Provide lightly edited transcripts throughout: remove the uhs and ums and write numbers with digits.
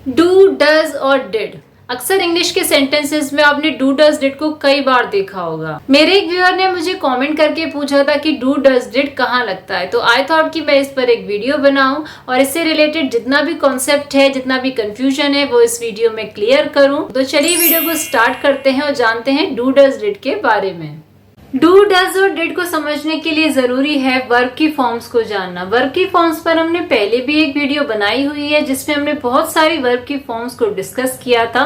Do, does और did. अक्सर English के सेंटेंसेस में आपने डू, डज, डिड को कई बार देखा होगा। मेरे एक व्यूअर ने मुझे कमेंट करके पूछा था कि डू, डज, डिड कहाँ लगता है, तो आई थॉट कि मैं इस पर एक वीडियो बनाऊं और इससे रिलेटेड जितना भी कॉन्सेप्ट है, जितना भी कंफ्यूजन है, वो इस वीडियो में क्लियर करूं। तो चलिए वीडियो को स्टार्ट करते हैं और जानते हैं डू, डज, डिड के बारे में। डू, डज और डिड को समझने के लिए जरूरी है वर्ब की फॉर्म्स को जानना। वर्ब की फॉर्म्स पर हमने पहले भी एक वीडियो बनाई हुई है जिसमें हमने बहुत सारी वर्ब की फॉर्म्स को डिस्कस किया था।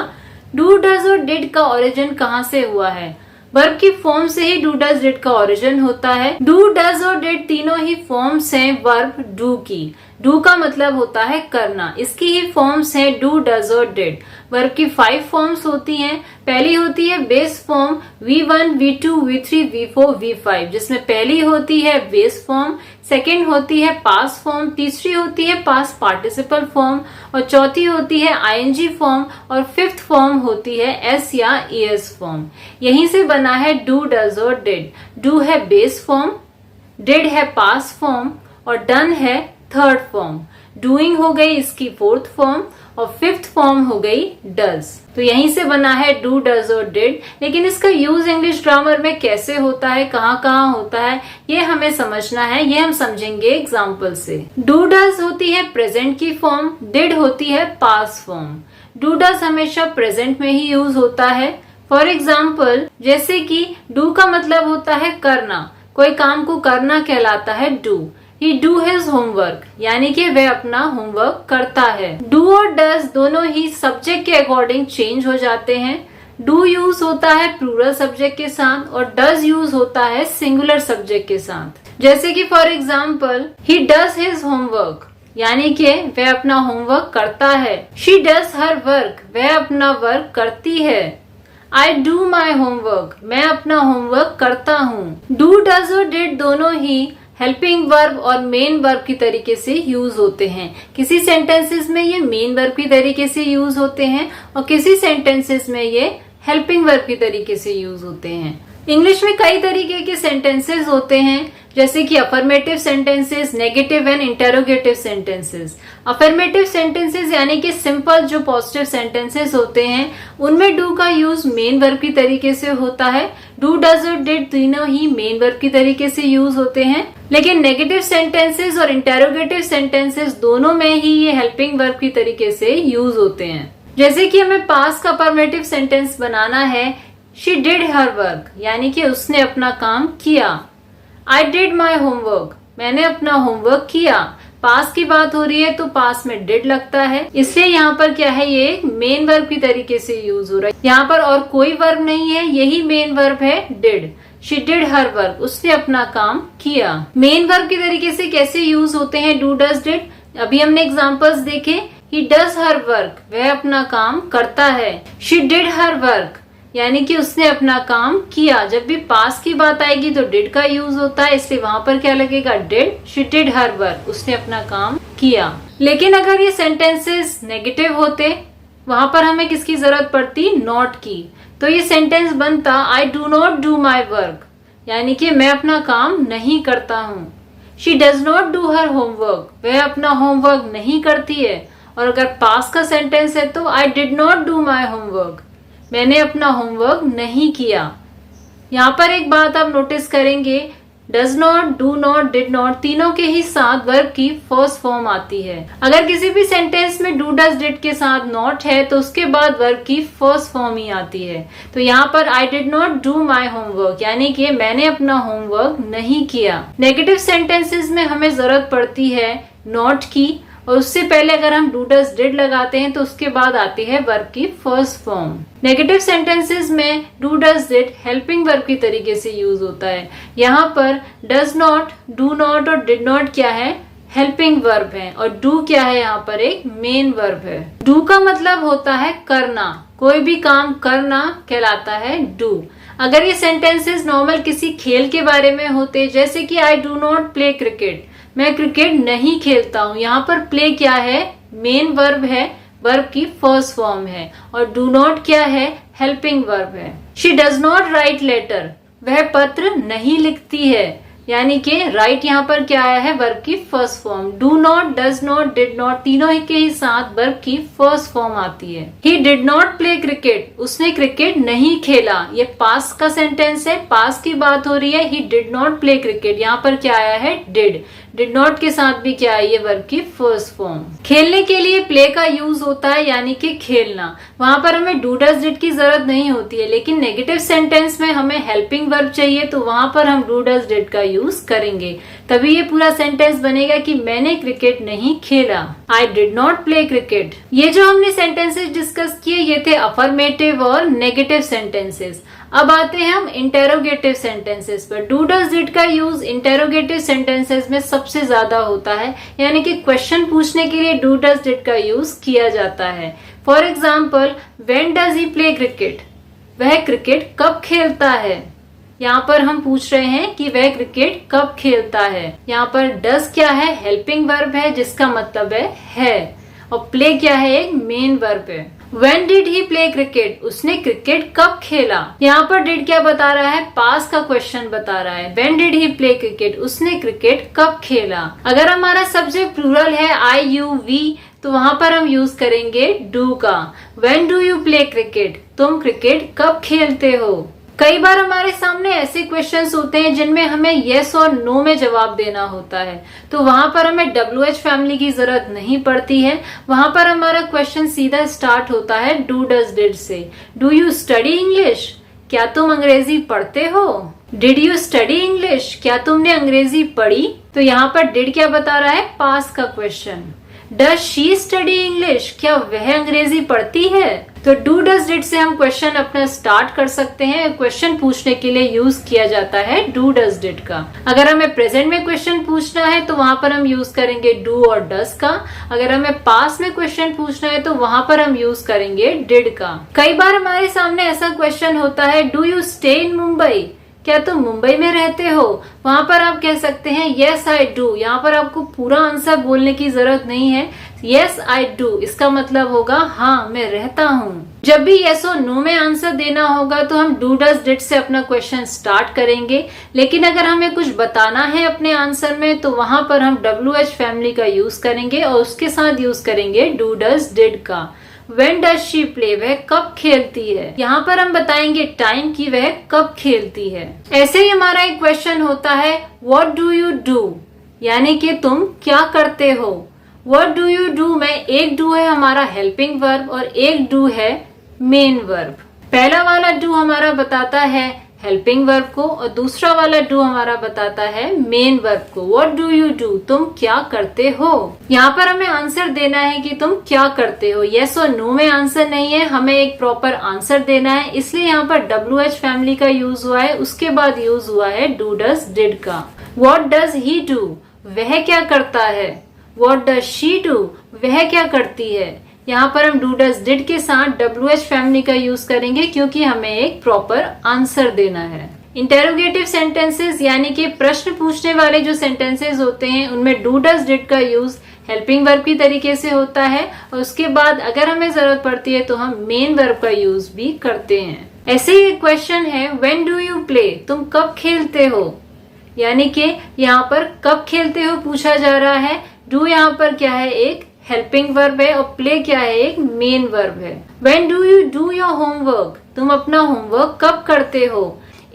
डू, डज और डिड का ओरिजिन कहाँ से हुआ है? वर्ब की फॉर्म से ही डू, डज, डिड का ओरिजिन होता है। डू, डज और डिड तीनों ही फॉर्म्स हैं वर्ब डू की। डू का मतलब होता है करना, इसकी ही फॉर्म्स हैं डू, डज और डिड। वर्ब की 5 फॉर्म्स होती हैं। पहली होती है base form V1, V2, V3, V4, V5, जिसमें पहली होती है बेस फॉर्म, सेकंड होती है पास फॉर्म, तीसरी होती है पास पार्टिसिपल फॉर्म और चौथी होती है ING फॉर्म और फिफ्थ फॉर्म होती है S या ES फॉर्म। यहीं से बना है डू, डज और डिड। डू है बेस फॉर्म, डिड है पास फॉर्म और डन है थर्ड फॉर्म। डूइंग हो गई इसकी फोर्थ फॉर्म और फिफ्थ फॉर्म हो गई डज। तो यहीं से बना है डू, डज और डिड। लेकिन इसका यूज इंग्लिश ग्रामर में कैसे होता है, कहाँ कहाँ होता है, ये हमें समझना है। ये हम समझेंगे एग्जाम्पल से। डू, डज होती है प्रेजेंट की फॉर्म, डिड होती है पास्ट फॉर्म। डू, डज हमेशा प्रेजेंट में ही यूज होता है। फॉर एग्जाम्पल, जैसे कि डू का मतलब होता है करना, कोई काम को करना कहलाता है do. He do his homework, यानी कि वह अपना होमवर्क करता है। डू और डज दोनों ही सब्जेक्ट के अकॉर्डिंग चेंज हो जाते हैं। डू यूज होता है प्लूरल सब्जेक्ट के साथ और डज यूज होता है सिंगुलर सब्जेक्ट के साथ। जैसे कि for example, he does his homework, यानी कि वह अपना होमवर्क करता है। She does her work, वह अपना वर्क करती है। I do my homework, मैं अपना होमवर्क करता हूँ। डू, डज और डिड दोनों ही हेल्पिंग वर्ब और मेन वर्ब की तरीके से यूज होते हैं। किसी सेंटेंसेस में ये मेन वर्ब की तरीके से यूज होते हैं और किसी सेंटेंसेस में ये हेल्पिंग वर्ब की तरीके से यूज होते हैं। इंग्लिश में कई तरीके के सेंटेंसेस होते हैं, जैसे कि affirmative sentences, negative and interrogative sentences. Affirmative sentences यानी कि सिंपल जो पॉजिटिव सेंटेंसेस होते हैं, उनमें डू का यूज मेन वर्ब की तरीके से होता है। डू, डज और डिड तीनों ही मेन वर्ब की तरीके से यूज होते हैं। लेकिन नेगेटिव सेंटेंसेस और इंटरोगेटिव सेंटेंसेस दोनों में ही ये हेल्पिंग वर्ब की तरीके से यूज होते हैं। जैसे कि हमें पास्ट का अफर्मेटिव सेंटेंस बनाना है, शी डिड हर वर्क, यानी कि उसने अपना काम किया। आई डिड माई होमवर्क, मैंने अपना होमवर्क किया। पास की बात हो रही है तो पास में डिड लगता है, इसलिए यहाँ पर क्या है, ये मेन वर्ब की तरीके से यूज हो रहा है। यहाँ पर और कोई वर्ब नहीं है, यही मेन वर्ब है did. She did her work, उसने अपना काम किया। मेन वर्ब की तरीके से कैसे यूज होते हैं डू, डज, डिड, अभी हमने एग्जाम्पल्स देखे। ही डज हर वर्क, वह अपना काम करता है। शी डिड हर वर्क, यानी कि उसने अपना काम किया। जब भी पास की बात आएगी तो डिड का यूज होता है, इसलिए वहां पर क्या लगेगा, did. She did her work, उसने अपना काम किया। लेकिन अगर ये सेंटेंसेस नेगेटिव होते, वहां पर हमें किसकी जरूरत पड़ती, नॉट की। तो ये सेंटेंस बनता आई do not do my work, यानी कि मैं अपना काम नहीं करता हूँ। She does not do her homework, वह अपना होमवर्क नहीं करती है। और अगर पास का सेंटेंस है तो I did not do my homework, मैंने अपना होमवर्क नहीं किया। यहाँ पर एक बात आप नोटिस करेंगे, does not, do not, did not तीनों के ही साथ वर्ब की फर्स्ट फॉर्म आती है। अगर किसी भी सेंटेंस में डू, डज, डिड के साथ नॉट है तो उसके बाद वर्ब की फर्स्ट फॉर्म ही आती है। तो यहाँ पर I did not do my homework, यानी कि मैंने अपना होमवर्क नहीं किया। नेगेटिव सेंटेंसेस में हमें जरूरत पड़ती है नॉट की, और उससे पहले अगर हम डू, डज, डिड लगाते हैं तो उसके बाद आती है वर्ब की फर्स्ट फॉर्म। नेगेटिव सेंटेंसेस में do, does, did helping verb की तरीके से यूज होता है। यहाँ पर डज नॉट, डू नॉट और डिड नॉट क्या है, हेल्पिंग वर्ब है, और डू क्या है, यहाँ पर एक मेन वर्ब है। डू का मतलब होता है करना, कोई भी काम करना कहलाता है डू। अगर ये सेंटेंसेस नॉर्मल किसी खेल के बारे में होते, जैसे कि I do not play cricket, मैं क्रिकेट नहीं खेलता हूँ, यहाँ पर प्ले क्या है, मेन वर्ब है, वर्ब की फर्स्ट फॉर्म है। और डू नॉट क्या है, हेल्पिंग वर्ब है। She does not write letter, वह पत्र नहीं लिखती है। यानी कि राइट यहाँ पर क्या आया है, वर्ब की first form. Do not, does not, did not, तीनों ही के ही साथ वर्ब की फर्स्ट फॉर्म आती है। He did not play cricket, उसने क्रिकेट नहीं खेला। ये पास्ट का सेंटेंस है, पास्ट की बात हो रही है। He did not play cricket, यहाँ पर क्या आया है, डिड। डिड नॉट के साथ भी क्या है, ये वर्ब की फर्स्ट फॉर्म। खेलने के लिए प्ले का यूज होता है, यानी कि खेलना। वहां पर हमें डू डज डिड की जरूरत नहीं होती है, लेकिन नेगेटिव सेंटेंस में हमें हेल्पिंग वर्ब चाहिए, तो वहां पर हम डू डज डिड का यूज करेंगे। तभी ये पूरा सेंटेंस बनेगा कि मैंने क्रिकेट नहीं खेला। I did not play cricket. ये जो हमने सेंटेंसेस डिस्कस किए, ये थे अफर्मेटिव और नेगेटिव सेंटेंसेस। अब आते हैं हम इंटेरोगेटिव सेंटेंसेस पर। डू डज डिड का यूज इंटेरोगेटिव सेंटेंसेस में सबसे ज्यादा होता है, यानी कि क्वेश्चन पूछने के लिए डू डज डिड का यूज किया जाता है। For example, when does he play cricket, वह क्रिकेट कब खेलता है। यहाँ पर हम पूछ रहे हैं कि वह क्रिकेट कब खेलता है। यहाँ पर डज क्या है, हेल्पिंग वर्ब है, जिसका मतलब है, और प्ले क्या है, एक मेन वर्ब है। When did he play cricket? उसने क्रिकेट कब खेला। यहाँ पर डिड क्या बता रहा है, पास का क्वेश्चन बता रहा है। When did he play cricket? उसने क्रिकेट कब खेला। अगर हमारा सब्जेक्ट प्लूरल है, आई यू वी, तो वहां पर हम यूज करेंगे डू का। When do you play cricket? तुम क्रिकेट कब खेलते हो। कई बार हमारे सामने ऐसे क्वेश्चंस होते हैं जिनमें हमें यस और नो में जवाब देना होता है, तो वहां पर हमें WH फैमिली की जरूरत नहीं पड़ती है। वहां पर हमारा क्वेश्चन सीधा स्टार्ट होता है डू डज डिड से। डू यू स्टडी इंग्लिश, क्या तुम अंग्रेजी पढ़ते हो। डिड यू स्टडी इंग्लिश, क्या तुमने अंग्रेजी पढ़ी। तो यहाँ पर डिड क्या बता रहा है, पास का question. Does she study English, क्या वह अंग्रेजी पढ़ती है। तो डू डज डिड से हम क्वेश्चन अपना स्टार्ट कर सकते हैं। क्वेश्चन पूछने के लिए यूज किया जाता है डू डज डिड का। अगर हमें प्रेजेंट में क्वेश्चन पूछना है तो वहां पर हम यूज करेंगे डू और डज का। अगर हमें पास्ट में क्वेश्चन पूछना है तो वहां पर हम यूज करेंगे डिड का। कई बार हमारे सामने ऐसा क्वेश्चन होता है, do you stay in Mumbai, क्या तुम मुंबई में रहते हो। वहां पर आप कह सकते हैं यस आई डू। यहाँ पर आपको पूरा आंसर बोलने की जरूरत नहीं है। यस आई डू इसका मतलब होगा हाँ मैं रहता हूँ। जब भी यस और नो में आंसर देना होगा तो हम डू डज डिड से अपना क्वेश्चन स्टार्ट करेंगे, लेकिन अगर हमें कुछ बताना है अपने आंसर में तो वहां पर हम WH फैमिली का यूज करेंगे और उसके साथ यूज करेंगे डू डज डिड का। When does she play, वह कब खेलती है। यहाँ पर हम बताएंगे टाइम की वह कब खेलती है। ऐसे ही हमारा एक क्वेश्चन होता है What do you do, यानी कि तुम क्या करते हो। What do you do में एक डू है हमारा हेल्पिंग वर्ब और एक डू है मेन वर्ब। पहला वाला डू हमारा बताता है हेल्पिंग वर्ब को और दूसरा वाला डू हमारा बताता है मेन वर्ब को। व्हाट डू यू डू, तुम क्या करते हो। यहाँ पर हमें आंसर देना है कि तुम क्या करते हो। यस और नो में आंसर नहीं है, हमें एक प्रॉपर आंसर देना है, इसलिए यहाँ पर WH फैमिली का यूज हुआ है। उसके बाद यूज हुआ है डू डज डिड का। व्हाट डज ही डू, वह क्या करता है। व्हाट डज शी डू, वह क्या करती है। यहाँ पर हम डू डज डिड के साथ WH फैमिली का यूज करेंगे क्योंकि हमें एक प्रॉपर आंसर देना है। इंटेरोगेटिव सेंटेंसेस यानी कि प्रश्न पूछने वाले जो सेंटेंसेस होते हैं उनमें डू डज डिड का यूज हेल्पिंग वर्ब की तरीके से होता है और उसके बाद अगर हमें जरूरत पड़ती है तो हम मेन वर्ब का यूज भी करते हैं। ऐसे ही एक क्वेश्चन है व्हेन डू यू प्ले, तुम कब खेलते हो, यानी कि यहाँ पर कब खेलते हो पूछा जा रहा है। डू यहाँ पर क्या है, एक हेल्पिंग वर्ब है और प्ले क्या है, एक मेन वर्ब है। When do you do your homework, तुम अपना होमवर्क कब करते हो।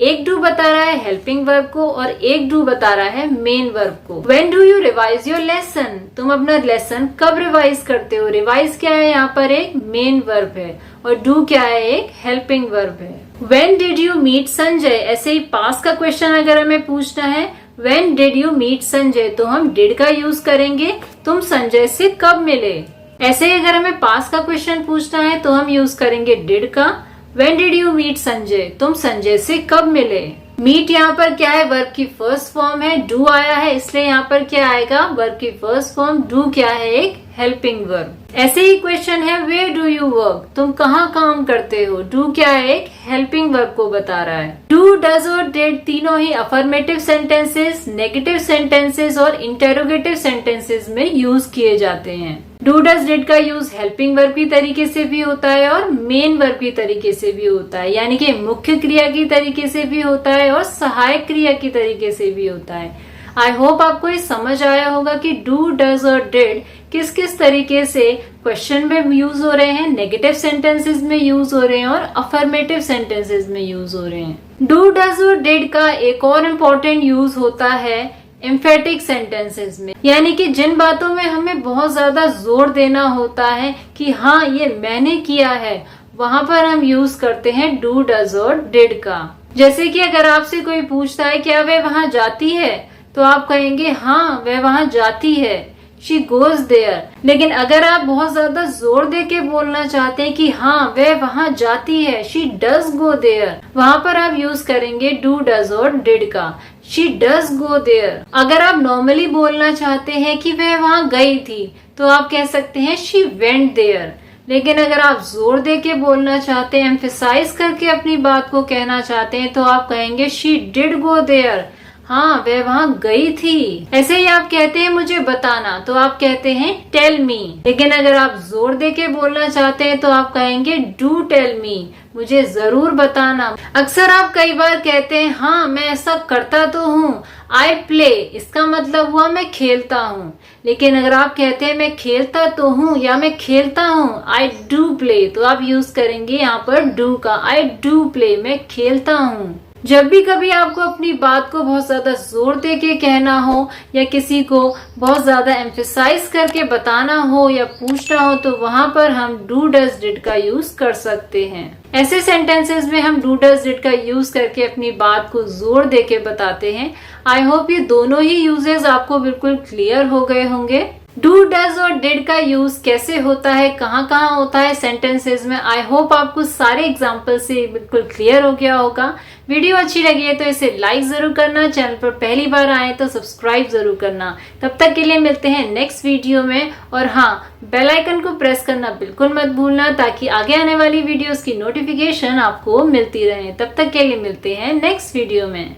एक डू बता रहा है हेल्पिंग वर्ब को और एक डू बता रहा है मेन वर्ब को। When do you revise your lesson, तुम अपना लेसन कब रिवाइज करते हो। रिवाइज क्या है, यहाँ पर एक मेन वर्ब है और डू क्या है, एक हेल्पिंग वर्ब है। When did you meet Sanjay, ऐसे ही पास का क्वेश्चन अगर हमें पूछना है When did you meet Sanjay, तो हम did का यूज करेंगे, तुम संजय से कब मिले। ऐसे ही अगर हमें पास का क्वेश्चन पूछना है तो हम यूज करेंगे did का। When did you meet Sanjay, तुम संजय से कब मिले। मीट यहाँ पर क्या है, वर्ब की फर्स्ट फॉर्म है, डू आया है इसलिए यहाँ पर क्या आएगा, वर्ब की फर्स्ट फॉर्म। डू क्या है, एक हेल्पिंग वर्ब। ऐसे ही क्वेश्चन है वेयर डू यू वर्क, तुम कहाँ काम करते हो। डू क्या है, एक हेल्पिंग वर्ब को बता रहा है। डू, डज और डिड तीनों ही अफर्मेटिव सेंटेंसेस, नेगेटिव सेंटेंसेस और इंटेरोगेटिव सेंटेंसेस में यूज किए जाते हैं। डू डज डिड का यूज हेल्पिंग वर्ब की तरीके से भी होता है और मेन वर्ब की तरीके से भी होता है, यानी कि मुख्य क्रिया की तरीके से भी होता है और सहायक क्रिया की तरीके से भी होता है। आई होप आपको ये समझ आया होगा कि डू डज और डिड किस किस तरीके से क्वेश्चन में यूज हो रहे हैं, नेगेटिव सेंटेंसेस में यूज हो रहे हैं और अफर्मेटिव सेंटेंसेस में यूज हो रहे हैं। डू डज और डिड का एक और इम्पोर्टेंट यूज होता है एम्फेटिक सेंटेंसेस में, यानी कि जिन बातों में हमें बहुत ज्यादा जोर देना होता है कि हाँ ये मैंने किया है, वहां पर हम यूज करते हैं डू डज और डिड का। जैसे कि अगर आपसे कोई पूछता है क्या वह वहां जाती है, तो आप कहेंगे हाँ वह वहां जाती है, शी गोज देयर। लेकिन अगर आप बहुत ज्यादा जोर दे के बोलना चाहते हैं कि हाँ वह वहां जाती है, शी डज गो देयर, वहां पर आप यूज करेंगे डू डज और डिड का, शी डज गो देयर। अगर आप नॉर्मली बोलना चाहते हैं कि वह वहां गई थी, तो आप कह सकते हैं शी वेंट देयर। लेकिन अगर आप जोर दे के बोलना चाहते हैं, एम्फेसाइज करके अपनी बात को कहना चाहते हैं, तो आप कहेंगे शी डिड गो देयर, हाँ वह वहां गई थी। ऐसे ही आप कहते हैं मुझे बताना, तो आप कहते हैं टेल मी। लेकिन अगर आप जोर दे के बोलना चाहते हैं, तो आप कहेंगे डू टेल मी, मुझे जरूर बताना। अक्सर आप कई बार कहते हैं हाँ मैं ऐसा करता तो हूँ, आई प्ले, इसका मतलब हुआ मैं खेलता हूँ। लेकिन अगर आप कहते हैं मैं खेलता तो हूँ या मैं खेलता हूँ, आई डू प्ले, तो आप यूज करेंगे यहाँ पर डू का, आई डू प्ले, मैं खेलता हूँ। जब भी कभी आपको अपनी बात को बहुत ज्यादा जोर दे के कहना हो या किसी को बहुत ज्यादा एम्फेसाइज करके बताना हो या पूछना हो, तो वहां पर हम डू डज डिड का यूज कर सकते हैं। ऐसे सेंटेंसेस में हम डू डज डिड का यूज करके अपनी बात को जोर दे के बताते हैं। आई होप ये दोनों ही यूजेस आपको बिल्कुल क्लियर हो गए होंगे। डू डज और डिड का यूज कैसे होता है, कहाँ कहाँ होता है सेंटेंसेस में, आई होप आपको सारे एग्जाम्पल से बिल्कुल क्लियर हो गया होगा। वीडियो अच्छी लगी है तो इसे लाइक जरूर करना, चैनल पर पहली बार आए तो सब्सक्राइब जरूर करना। तब तक के लिए मिलते हैं नेक्स्ट वीडियो में, और हाँ बेल आइकन को प्रेस करना बिल्कुल मत भूलना, ताकि आगे आने वाली वीडियोस की नोटिफिकेशन आपको मिलती रहे। तब तक के लिए मिलते हैं नेक्स्ट वीडियो में।